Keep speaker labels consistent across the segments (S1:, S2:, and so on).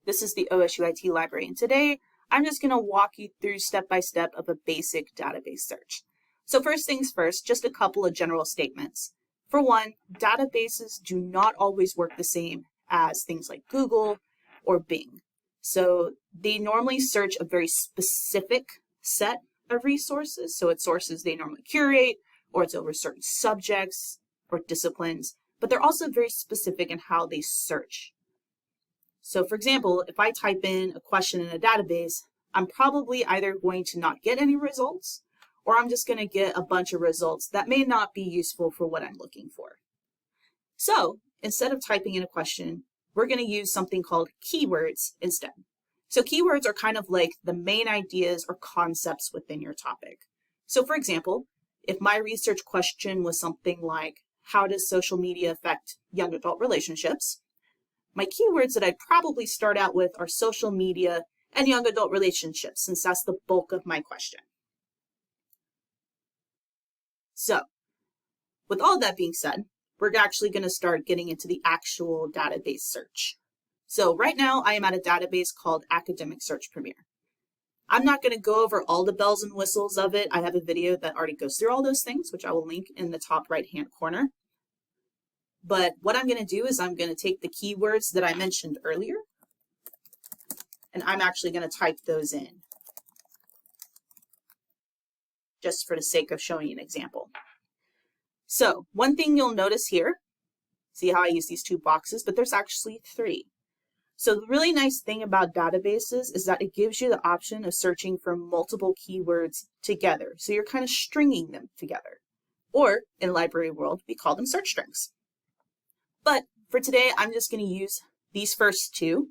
S1: This is the OSUIT Library, and today I'm just going to walk you through step by step of a basic database search. So first things first, just a couple of general statements. For one, databases do not always work the same as things like Google or Bing. So they normally search a very specific set of resources. So it's sources they normally curate, or it's over certain subjects or disciplines, but they're also very specific in how they search. So for example, if I type in a question in a database, I'm probably either going to not get any results, or I'm just going to get a bunch of results that may not be useful for what I'm looking for. So instead of typing in a question, we're going to use something called keywords instead. So keywords are kind of like the main ideas or concepts within your topic. So for example, if my research question was something like, how does social media affect young adult relationships? My keywords that I'd probably start out with are social media and young adult relationships, since that's the bulk of my question. So, with all that being said, we're actually going to start getting into the actual database search. So right now I am at a database called Academic Search Premier. I'm not going to go over all the bells and whistles of it. I have a video that already goes through all those things, which I will link in the top right-hand corner. But what I'm going to do is I'm going to take the keywords that I mentioned earlier, and I'm actually going to type those in, just for the sake of showing you an example. So one thing you'll notice here, see how I use these two boxes, but there's actually three. So the really nice thing about databases is that it gives you the option of searching for multiple keywords together. So you're kind of stringing them together. Or in library world, we call them search strings. But for today, I'm just going to use these first two.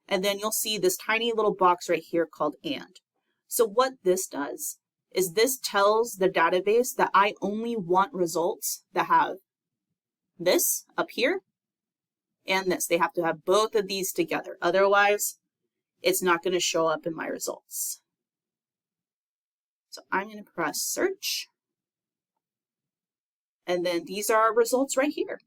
S1: And then you'll see this tiny little box right here called AND. So what this does is this tells the database that I only want results that have this up here and this. They have to have both of these together. Otherwise, it's not going to show up in my results. So I'm going to press search. And then these are our results right here.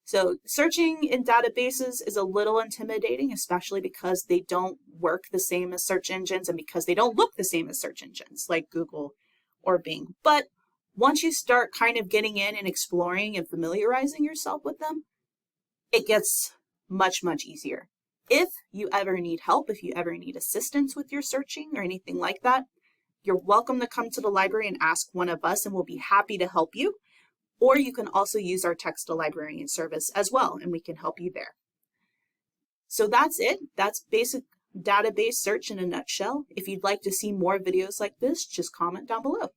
S1: So searching in databases is a little intimidating, especially because they don't work the same as search engines and because they don't look the same as search engines like Google or Bing. But once you start kind of getting in and exploring and familiarizing yourself with them, it gets much, much easier. If you ever need help, if you ever need assistance with your searching or anything like that, you're welcome to come to the library and ask one of us, and we'll be happy to help you. Or you can also use our text-to-librarian service as well, and we can help you there. So that's it. That's basic database search in a nutshell. If you'd like to see more videos like this, just comment down below.